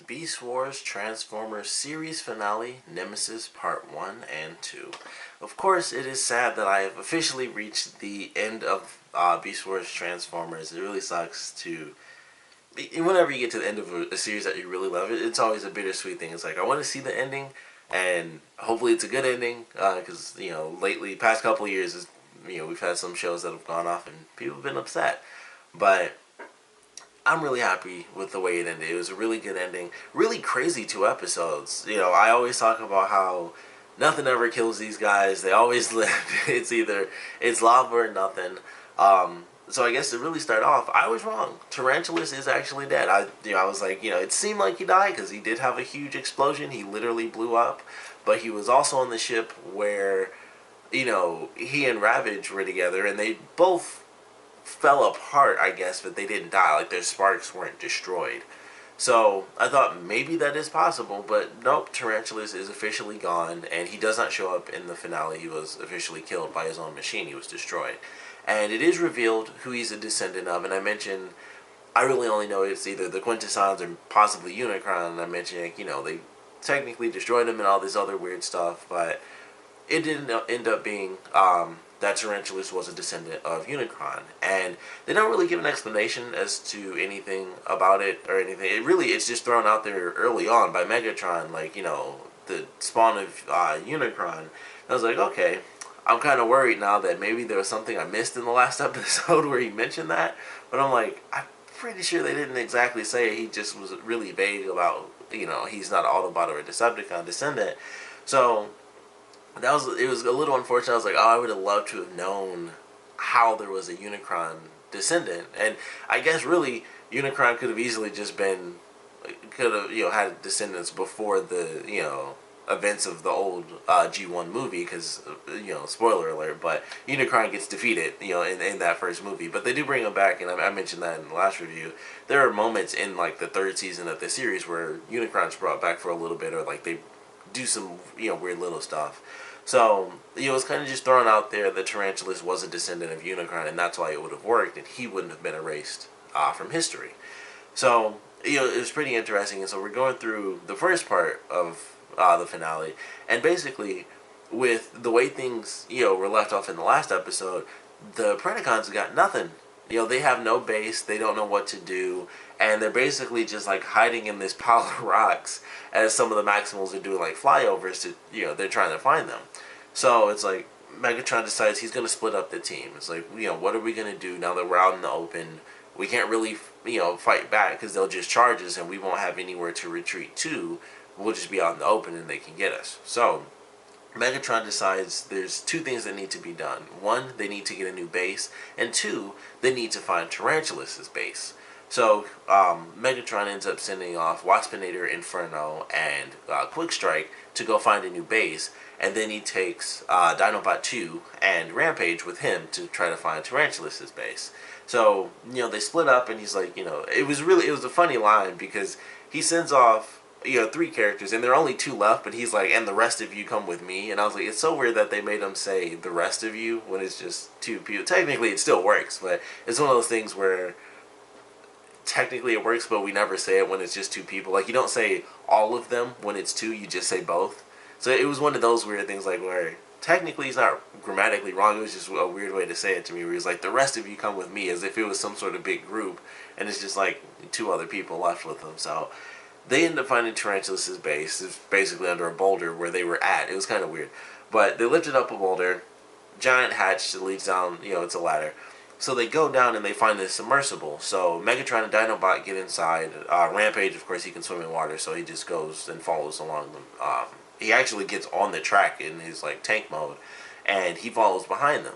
Beast Wars Transformers Series Finale Nemesis Part 1 and 2. Of course, it is sad that I have officially reached the end of Beast Wars Transformers. It really sucks to. Whenever you get to the end of a series that you really love, it's always a bittersweet thing. It's like, I want to see the ending, and hopefully it's a good ending, because, lately, past couple of years, we've had some shows that have gone off and people have been upset. But I'm really happy with the way it ended. It was a really good ending. Really crazy 2 episodes. I always talk about how nothing ever kills these guys. They always live. It's lava or nothing. So I guess to really start off, I was wrong. Tarantulas is actually dead. I was like, it seemed like he died because he did have a huge explosion. He literally blew up, but he was also on the ship where, he and Ravage were together, and they both fell apart, I guess, but they didn't die. Like, their sparks weren't destroyed. So I thought maybe that is possible, but nope, Tarantulas is officially gone, and he does not show up in the finale. He was officially killed by his own machine. He was destroyed. And it is revealed who he's a descendant of, and I mentioned, I really only know it's either the Quintessons or possibly Unicron, and I mentioned, they technically destroyed him and all this other weird stuff, but it didn't end up being that Tarantulas was a descendant of Unicron, and they don't really give an explanation as to anything about it or anything. It's just thrown out there early on by Megatron, like, the spawn of Unicron. And I was like, okay, I'm kind of worried now that maybe there was something I missed in the last episode where he mentioned that, but I'm like, I'm pretty sure they didn't exactly say it. He just was really vague about, he's not an Autobot or a Decepticon descendant. So it was a little unfortunate. I was like, oh, I would have loved to have known how there was a Unicron descendant, and I guess really Unicron could have easily just been, could have had descendants before the events of the old G1 movie, because spoiler alert, but Unicron gets defeated in that first movie, but they do bring him back, and I mentioned that in the last review. There are moments in like the third season of the series where Unicron's brought back for a little bit, or like they do some weird little stuff. So it was kind of just thrown out there that Tarantulas was a descendant of Unicron, and that's why it would have worked, and he wouldn't have been erased from history. So it was pretty interesting, and so we're going through the first part of the finale, and basically with the way things were left off in the last episode, the Predacons got nothing. They have no base, they don't know what to do, and they're basically just like hiding in this pile of rocks as some of the Maximals are doing like flyovers to, they're trying to find them. So it's like Megatron decides he's going to split up the team. It's like, what are we going to do now that we're out in the open? We can't really, fight back because they'll just charge us and we won't have anywhere to retreat to. We'll just be out in the open and they can get us. So Megatron decides there's 2 things that need to be done. 1, they need to get a new base, and 2, they need to find Tarantulas' base. So Megatron ends up sending off Waspinator, Inferno, and Quick Strike to go find a new base, and then he takes Dinobot 2 and Rampage with him to try to find Tarantulas' base. So, they split up, and he's like, it was a funny line, because he sends off 3 characters, and there are only 2 left, but he's like, and the rest of you come with me. And I was like, it's so weird that they made him say the rest of you when it's just 2 people. Technically it still works, but it's one of those things where technically it works, but we never say it when it's just 2 people. Like, you don't say all of them when it's 2, you just say both. So it was one of those weird things, like, where technically he's not grammatically wrong, it was just a weird way to say it to me, where he's like, the rest of you come with me, as if it was some sort of big group, and it's just like 2 other people left with them. So they end up finding Tarantulas' base. It's basically under a boulder where they were at. It was kind of weird. But they lifted up a boulder, giant hatch that leads down, it's a ladder. So they go down and they find this submersible. So Megatron and Dinobot get inside. Rampage, of course, he can swim in water, so he just goes and follows along them. He actually gets on the track in his like tank mode, and he follows behind them.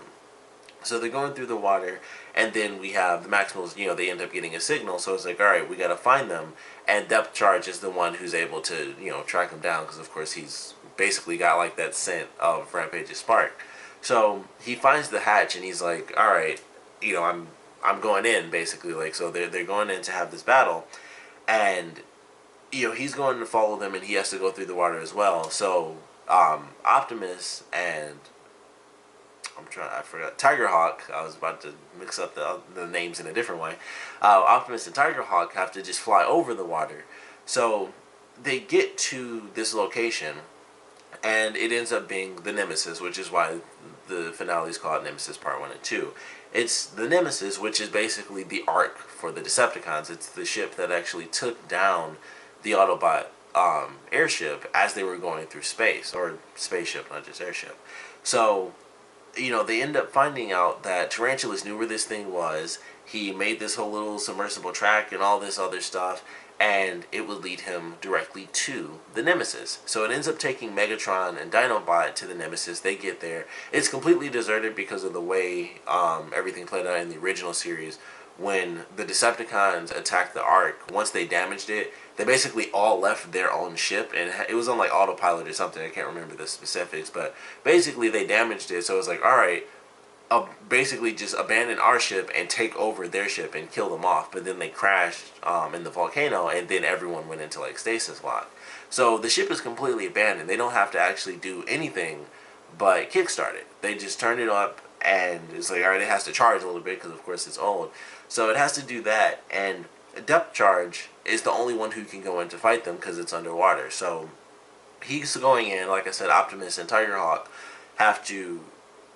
So they're going through the water, and then we have the Maximals, they end up getting a signal, so it's like, alright, we gotta find them, and Depth Charge is the one who's able to, track them down, because of course he's basically got like that scent of Rampage's spark. So he finds the hatch, and he's like, alright, I'm going in, basically, like, so they're going in to have this battle, and, he's going to follow them, and he has to go through the water as well. So, Optimus and I forgot. Tigerhawk. I was about to mix up the names in a different way. Optimus and Tigerhawk have to just fly over the water. So they get to this location, and it ends up being the Nemesis, which is why the finale is called Nemesis Part 1 and 2. It's the Nemesis, which is basically the Ark for the Decepticons. It's the ship that actually took down the Autobot airship as they were going through space, or spaceship, not just airship. So, they end up finding out that Tarantulas knew where this thing was. He made this whole little submersible track and all this other stuff, and it would lead him directly to the Nemesis. So it ends up taking Megatron and Dinobot to the Nemesis. They get there. It's completely deserted because of the way everything played out in the original series. When the Decepticons attacked the Ark, once they damaged it, they basically all left their own ship, and it was on like autopilot or something. I can't remember the specifics, but basically they damaged it. So it was like, all right, basically just abandon our ship and take over their ship and kill them off. But then they crashed in the volcano, and then everyone went into like stasis lock. So the ship is completely abandoned. They don't have to actually do anything but kickstart it. They just turn it up, and it's like, all right, it has to charge a little bit because of course it's old. So it has to do that, and Depth Charge is the only one who can go in to fight them because it's underwater. So he's going in. Like I said, Optimus and Tigerhawk have to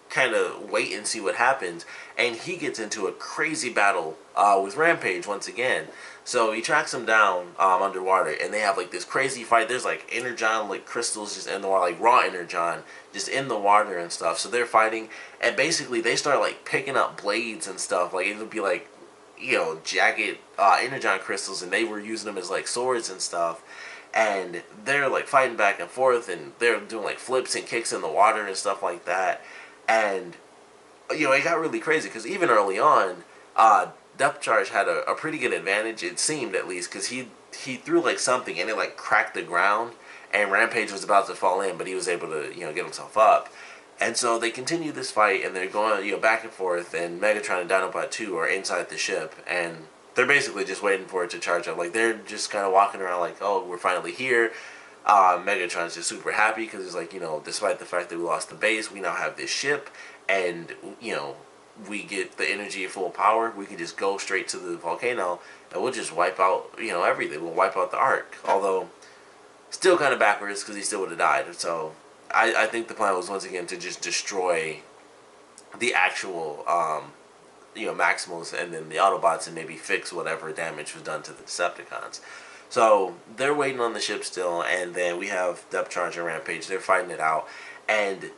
kind of wait and see what happens, and he gets into a crazy battle with Rampage once again. So he tracks him down underwater, and they have like this crazy fight. There's like energon, like crystals just in the water, like raw energon just in the water and stuff. So they're fighting, and basically they start like picking up blades and stuff. Like it'll be like, jagged energon crystals, and they were using them as like swords and stuff. And they're like fighting back and forth, and they're doing like flips and kicks in the water and stuff like that. And, it got really crazy because even early on, Depth Charge had a pretty good advantage, it seemed at least, because he threw like something and it like cracked the ground, and Rampage was about to fall in, but he was able to, get himself up. And so they continue this fight, and they're going, back and forth, and Megatron and Dinobot 2 are inside the ship, and they're basically just waiting for it to charge up. Like, they're just kind of walking around like, oh, we're finally here. Megatron's just super happy because it's like, despite the fact that we lost the base, we now have this ship, and, we get the energy at full power. We can just go straight to the volcano, and we'll just wipe out, everything. We'll wipe out the Ark. Although, still kind of backwards because he still would have died. So, I think the plan was once again to just destroy the actual, Maximals and then the Autobots, and maybe fix whatever damage was done to the Decepticons. So they're waiting on the ship still, and then we have Depth Charge and Rampage. They're fighting it out, and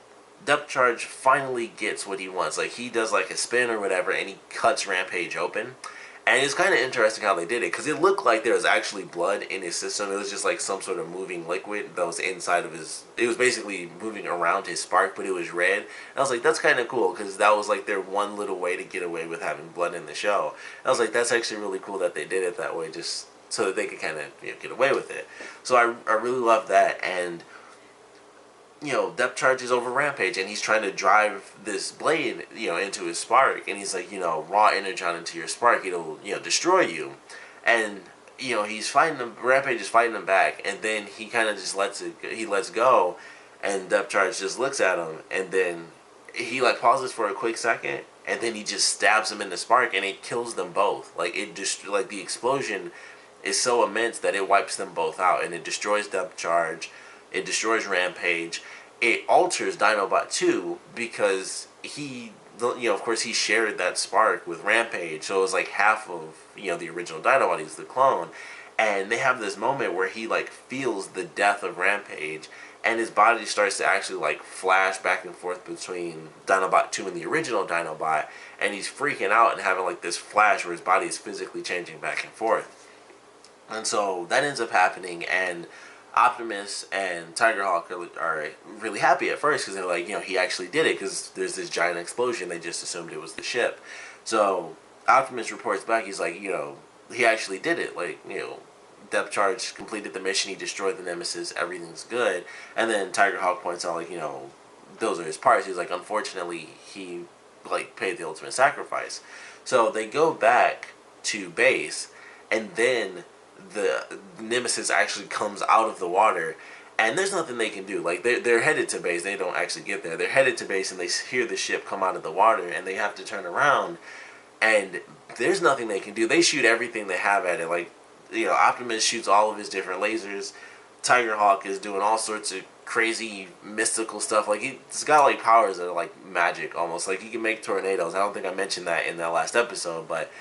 Depth Charge finally gets what he wants. Like, he does like a spin or whatever, and he cuts Rampage open. And it's kind of interesting how they did it, because it looked like there was actually blood in his system. It was just like some sort of moving liquid that was inside of his... It was basically moving around his spark, but it was red. And I was like, that's kind of cool, because that was like their one little way to get away with having blood in the show. And I was like, that's actually really cool that they did it that way, just so that they could kind of get away with it. So I really love that, and Depth Charge is over Rampage, and he's trying to drive this blade, into his spark, and he's like, raw energon into your spark, it'll, destroy you. And, he's fighting him, Rampage is fighting him back, and then he kind of just lets go, and Depth Charge just looks at him, and then he, like, pauses for a quick second, and then he just stabs him in the spark, and it kills them both. Like, it just, like, the explosion is so immense that it wipes them both out, and it destroys Depth Charge, it destroys Rampage, it alters Dinobot 2 because he, of course he shared that spark with Rampage, so it was like half of, the original Dinobot, he's the clone, and they have this moment where he like feels the death of Rampage, and his body starts to actually like flash back and forth between Dinobot 2 and the original Dinobot, and he's freaking out and having like this flash where his body is physically changing back and forth. And so that ends up happening, and Optimus and Tigerhawk are really happy at first because they're like, he actually did it because there's this giant explosion. They just assumed it was the ship. So Optimus reports back, he's like, he actually did it. Like, Depth Charge completed the mission, he destroyed the Nemesis, everything's good. And then Tigerhawk points out, like, those are his parts. He's like, unfortunately, he, like, paid the ultimate sacrifice. So they go back to base, and then the Nemesis actually comes out of the water, and there's nothing they can do. Like, they're headed to base. They don't actually get there. They're headed to base, and they hear the ship come out of the water, and they have to turn around, and there's nothing they can do. They shoot everything they have at it. Like, Optimus shoots all of his different lasers. Tigerhawk is doing all sorts of crazy mystical stuff. Like he's got like powers that are like magic almost. Like he can make tornadoes. I don't think I mentioned that in that last episode, but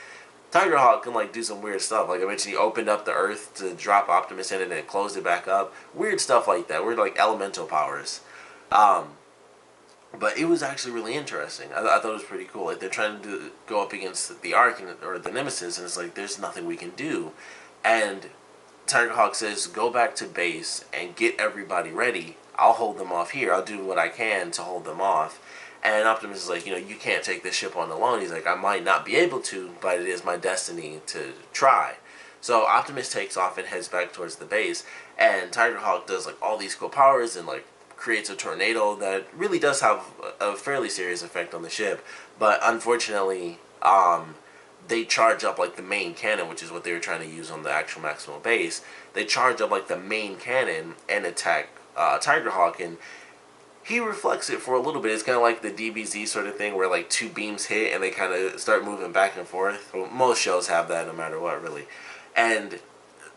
Tigerhawk can like do some weird stuff. Like I mentioned, he opened up the Earth to drop Optimus in it and then closed it back up. Weird stuff like that. Weird like elemental powers. But it was actually really interesting. I thought it was pretty cool. Like they're trying to go up against the Ark or the Nemesis, and it's like there's nothing we can do. And Tigerhawk says, "Go back to base and get everybody ready. I'll hold them off here. I'll do what I can to hold them off." And Optimus is like, you can't take this ship on alone. He's like, I might not be able to, but it is my destiny to try. So Optimus takes off and heads back towards the base, and Tigerhawk does like all these cool powers and like creates a tornado that really does have a fairly serious effect on the ship. But unfortunately, they charge up like the main cannon, which is what they were trying to use on the actual Maximal base. They charge up like the main cannon and attack Tigerhawk, and he reflects it for a little bit. It's kind of like the DBZ sort of thing where like two beams hit and they kind of start moving back and forth. Well, most shows have that no matter what, really. And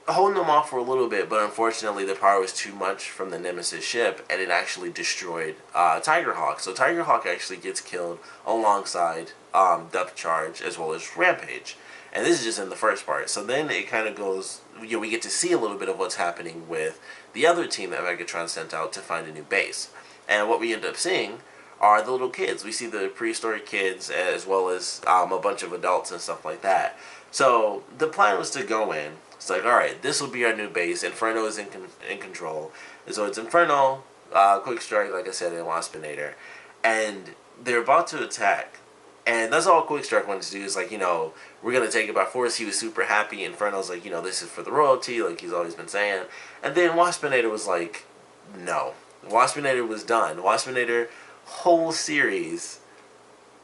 holding them off for a little bit, but unfortunately the power was too much from the Nemesis ship, and it actually destroyed Tigerhawk. So Tigerhawk actually gets killed alongside Depth Charge as well as Rampage. And this is just in the first part. So then it kind of goes, we get to see a little bit of what's happening with the other team that Megatron sent out to find a new base. And what we end up seeing are the little kids. We see the prehistoric kids as well as a bunch of adults and stuff like that. So the plan was to go in. It's like, alright, this will be our new base. Inferno is in control. And so it's Inferno, Quick Strike, like I said, and Waspinator. And they're about to attack. And that's all Quick Strike wanted to do is like, we're going to take it by force. He was super happy. Inferno's like, this is for the royalty, like he's always been saying. And then Waspinator was like, no. Waspinator was done. Waspinator, whole series,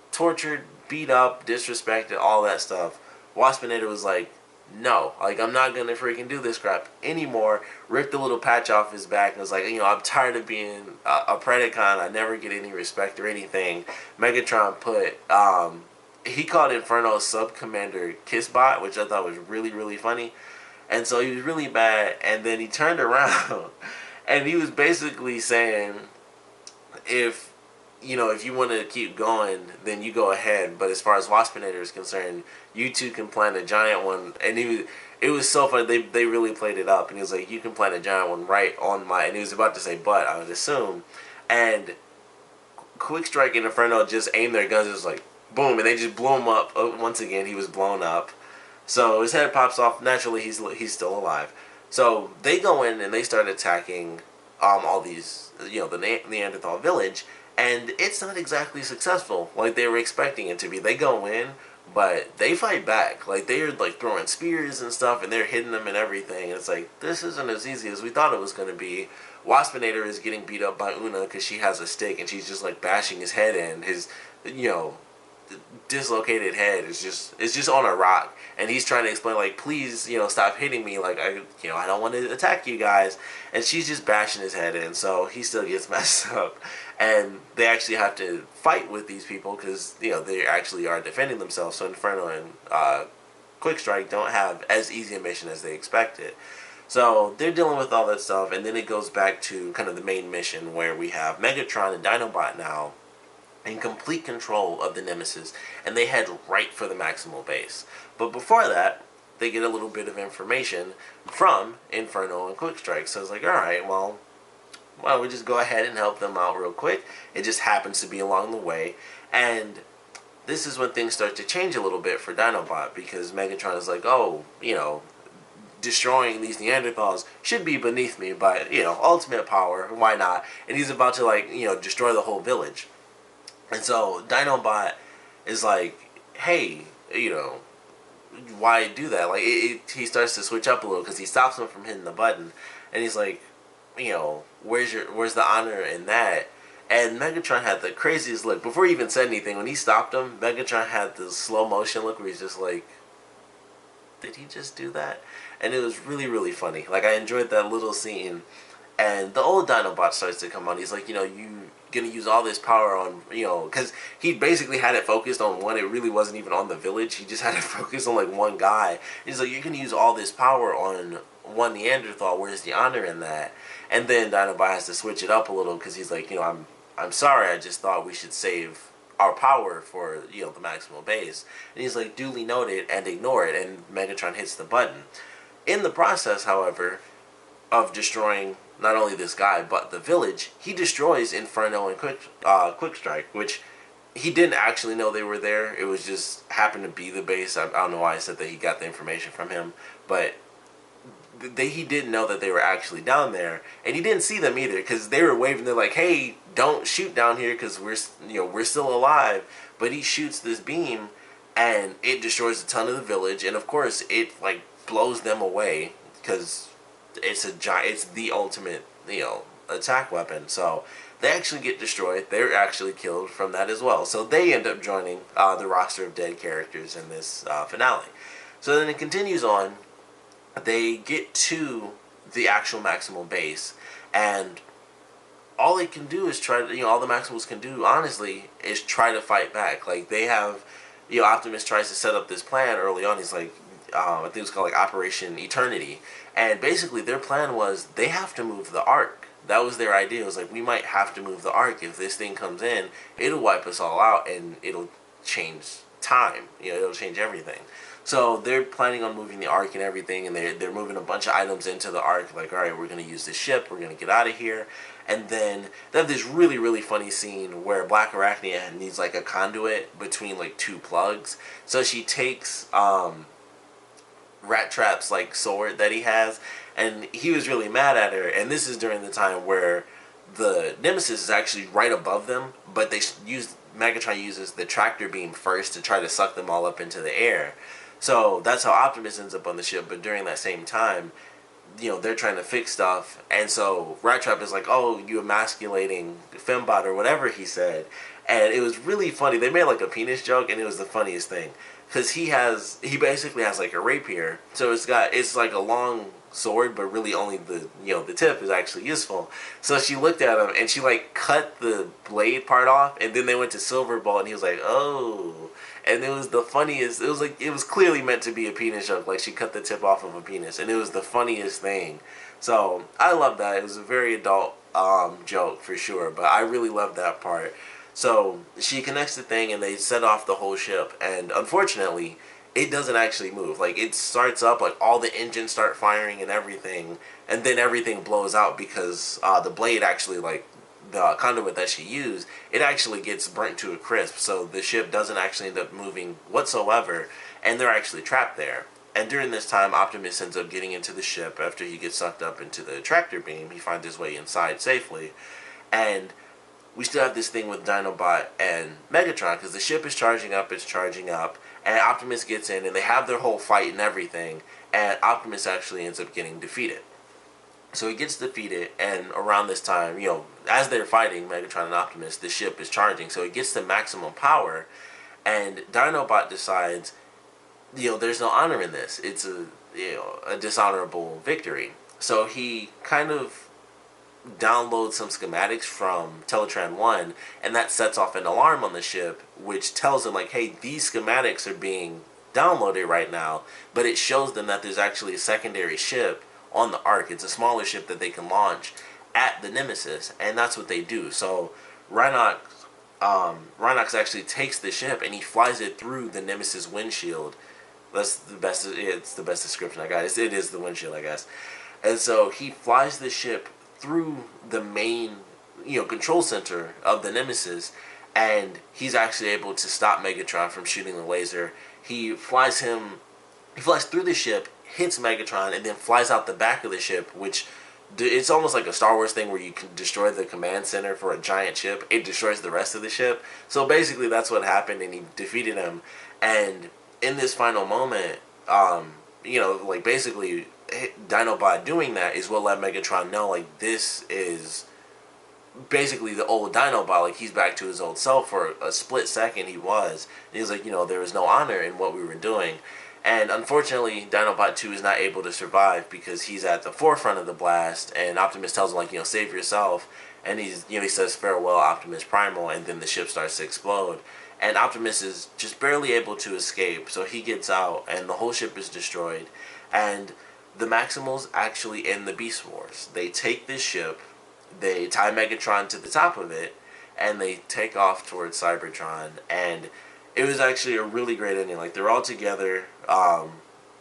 tortured, beat up, disrespected, all that stuff. Waspinator was like, no, like I'm not gonna freaking do this crap anymore. Ripped the little patch off his back and was like, I'm tired of being a Predacon. I never get any respect or anything. Megatron put, he called Inferno Sub Commander Kissbot, which I thought was really, really funny. And so he was really bad, and then he turned around and he was basically saying, if you want to keep going, then you go ahead. But as far as Waspinator is concerned, you two can plant a giant one. And it was so funny. They really played it up. And he was like, you can plant a giant one right on my... And he was about to say, but, I would assume. And Quick Strike and Inferno just aimed their guns. It was like, boom. And they just blew him up. Once again, he was blown up. So his head pops off. Naturally, he's still alive. So they go in and they start attacking all these, the Neanderthal village, and it's not exactly successful like they were expecting it to be. They go in, but they fight back. Like they're like throwing spears and stuff, and they're hitting them and everything. And it's like, this isn't as easy as we thought it was going to be. Waspinator is getting beat up by Una because she has a stick and she's just like bashing his head in. His, dislocated head is just on a rock, and he's trying to explain like, please, stop hitting me, like I don't want to attack you guys, and she's just bashing his head in, so he still gets messed up, and they actually have to fight with these people because they actually are defending themselves. So Inferno and Quick Strike don't have as easy a mission as they expected. So they're dealing with all that stuff, and then it goes back to kind of the main mission where we have Megatron and Dinobot now in complete control of the Nemesis, and they head right for the Maximal base. But before that, they get a little bit of information from Inferno and Quick Strike. So it's like, alright, well, why don't we just go ahead and help them out real quick. It just happens to be along the way. And this is when things start to change a little bit for Dinobot, because Megatron is like, oh, destroying these Neanderthals should be beneath me, but, ultimate power, why not? And he's about to, destroy the whole village. And so Dinobot is like, hey, why do that? Like, he starts to switch up a little because he stops him from hitting the button. And he's like, where's the honor in that? And Megatron had the craziest look. Before he even said anything, when he stopped him, Megatron had this slow motion look where he's just like, did he just do that? And it was really, really funny. Like, I enjoyed that little scene. And the old Dinobot starts to come on. He's like, gonna use all this power on, because he basically had it focused on one. It really wasn't even on the village. He just had it focused on like one guy. He's like, you're gonna use all this power on one Neanderthal. Where's the honor in that? And then Dinobot has to switch it up a little because he's like, I'm sorry. I just thought we should save our power for the maximal base. And he's like, duly noted, and ignore it. And Megatron hits the button. In the process, however, of destroying not only this guy but the village, he destroys Inferno and Quick Strike, which he didn't actually know they were there. It was just happened to be the base. I don't know why I said that he got the information from him, but he didn't know that they were actually down there, and he didn't see them either because they were waving. They're like, "Hey, don't shoot down here because we're still alive." But he shoots this beam, and it destroys a ton of the village, and of course it like blows them away because it's the ultimate attack weapon. So they actually get destroyed. They're actually killed from that as well. So they end up joining the roster of dead characters in this finale. So then it continues on. They get to the actual Maximal base, and all they can do is try to, all the Maximals can do, honestly, is try to fight back. Like, they have, Optimus tries to set up this plan early on. He's like, I think it was called, like, Operation Eternity. And basically, their plan was, they have to move the Ark. That was their idea. It was like, we might have to move the Ark. If this thing comes in, it'll wipe us all out, and it'll change time. It'll change everything. So they're planning on moving the Ark and everything, and they're moving a bunch of items into the Ark. Like, all right, we're going to use this ship. We're going to get out of here. And then they have this really, really funny scene where Black Arachnia needs, like, a conduit between, like, two plugs. So she takes Rat Trap's, like, sword that he has, and he was really mad at her. And this is during the time where the Nemesis is actually right above them, but Megatron uses the tractor beam first to try to suck them all up into the air. So that's how Optimus ends up on the ship. But during that same time, they're trying to fix stuff. And so Rat Trap is like, oh, you emasculating Fembot or whatever he said. And it was really funny. They made like a penis joke, and it was the funniest thing. Because he basically has like a rapier. So it's like a long sword, but really only the tip is actually useful. So she looked at him, and she like cut the blade part off, and then they went to Silverbolt, and he was like, oh. And it was the funniest. It was clearly meant to be a penis joke. Like, she cut the tip off of a penis, and it was the funniest thing. So I love that. It was a very adult joke for sure, but I really loved that part. So she connects the thing, and they set off the whole ship, and unfortunately, it doesn't actually move. Like, it starts up, like, all the engines start firing and everything, and then everything blows out because the blade actually, like, the conduit that she used, it actually gets burnt to a crisp. So the ship doesn't actually end up moving whatsoever, and they're actually trapped there. And during this time, Optimus ends up getting into the ship after he gets sucked up into the tractor beam. He finds his way inside safely, and we still have this thing with Dinobot and Megatron because the ship is charging up, and Optimus gets in, and they have their whole fight and everything, and Optimus actually ends up getting defeated. So he gets defeated, and around this time, as they're fighting, Megatron and Optimus, the ship is charging, so it gets to maximum power, and Dinobot decides, there's no honor in this. It's a dishonorable victory. So he kind of downloads some schematics from Teletran 1, and that sets off an alarm on the ship, which tells them, like, hey, these schematics are being downloaded right now, but it shows them that there's actually a secondary ship on the Ark. It's a smaller ship that they can launch at the Nemesis, and that's what they do. So Rhinox actually takes the ship, and he flies it through the Nemesis windshield. That's the best. It's the best description I got. It is the windshield, I guess. And so he flies the ship through the main, control center of the Nemesis, and he's actually able to stop Megatron from shooting the laser. He flies through the ship, hits Megatron, and then flies out the back of the ship, which it's almost like a Star Wars thing where you can destroy the command center for a giant ship. It destroys the rest of the ship. So basically that's what happened, and he defeated him. And in this final moment, like, basically Dinobot doing that is what let Megatron know, like, this is basically the old Dinobot. Like, he's back to his old self. For a split second he was. And he was like, there was no honor in what we were doing. And unfortunately, Dinobot 2 is not able to survive because he's at the forefront of the blast, and Optimus tells him, like, save yourself. And he says, farewell, Optimus Primal, and then the ship starts to explode. And Optimus is just barely able to escape, so he gets out, and the whole ship is destroyed. And the Maximals actually end the Beast Wars. They take this ship, they tie Megatron to the top of it, and they take off towards Cybertron. And it was actually a really great ending. Like, they're all together.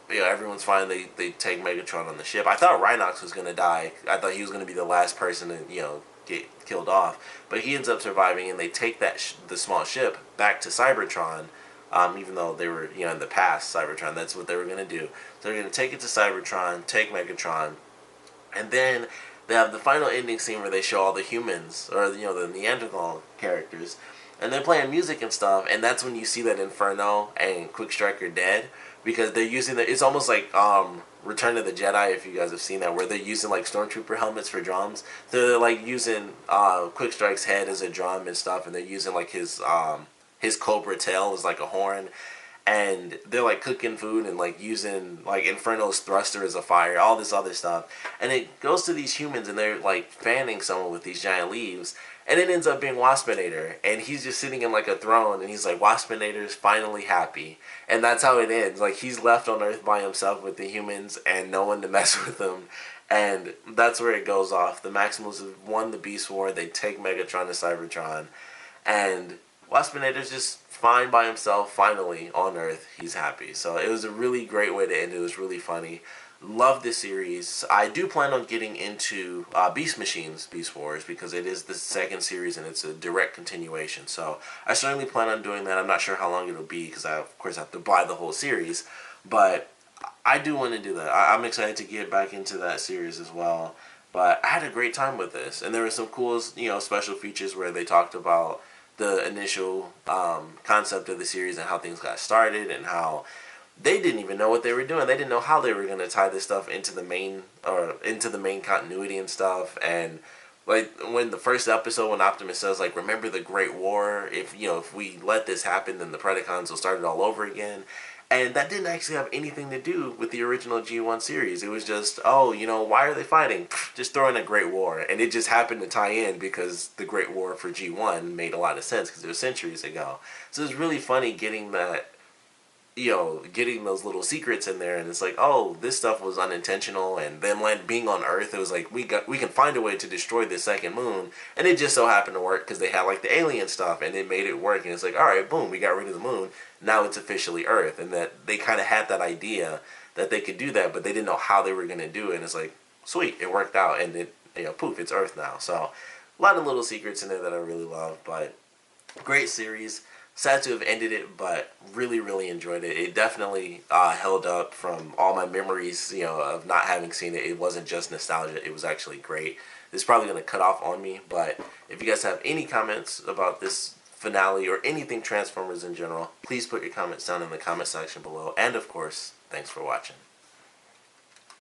Everyone's fine. They take Megatron on the ship. I thought Rhinox was gonna die. I thought he was gonna be the last person to get killed off. But he ends up surviving, and they take the small ship back to Cybertron. Even though they were in the past Cybertron, that's what they were gonna do. So they're gonna take it to Cybertron, take Megatron, and then they have the final ending scene where they show all the humans, or the Neanderthal characters, and they're playing music and stuff, and that's when you see that Inferno and Quickstrike are dead, because they're using it's almost like Return of the Jedi, if you guys have seen that, where they're using like Stormtrooper helmets for drums. So they're like using Quickstrike's head as a drum and stuff, and they're using like his cobra tail as like a horn. And they're like cooking food and like using like Inferno's thruster as a fire, all this other stuff. And it goes to these humans, and they're like fanning someone with these giant leaves. And it ends up being Waspinator, and he's just sitting in like a throne, and he's like, Waspinator's finally happy. And that's how it ends. Like, he's left on Earth by himself with the humans and no one to mess with him. And that's where it goes off. The Maximals have won the Beast War. They take Megatron to Cybertron. And Waspinator's just fine by himself, finally, on Earth. He's happy. So it was a really great way to end. It was really funny. Love this series. I do plan on getting into Beast Machine's Beast Wars, because it is the second series and it's a direct continuation. So I certainly plan on doing that. I'm not sure how long it'll be, because I, of course, have to buy the whole series. But I do want to do that. I'm excited to get back into that series as well. But I had a great time with this. And there were some cool, special features where they talked about the initial concept of the series and how things got started, and how they didn't even know what they were doing. They didn't know how they were going to tie this stuff into the main continuity and stuff. And like when the first episode, when Optimus says, like, remember the Great War, if we let this happen, then the Predacons will start it all over again. And that didn't actually have anything to do with the original G1 series. It was just, why are they fighting? Just throw in a Great War. And it just happened to tie in because the Great War for G1 made a lot of sense because it was centuries ago. So it was really funny getting that, getting those little secrets in there. And it's like, oh, this stuff was unintentional. And then being on Earth, it was like, we can find a way to destroy this second moon. And it just so happened to work because they had like the alien stuff, and it made it work. And it's like, all right, boom, we got rid of the moon. Now it's officially Earth. And that they kind of had that idea that they could do that, but they didn't know how they were going to do it. And it's like, sweet, it worked out. And it, poof, it's Earth now. So a lot of little secrets in there that I really love. But great series. Sad to have ended it, but really, really enjoyed it. It definitely held up from all my memories, of not having seen it. It wasn't just nostalgia. It was actually great. It's probably going to cut off on me, but if you guys have any comments about this finale or anything Transformers in general, please put your comments down in the comment section below. And, of course, thanks for watching.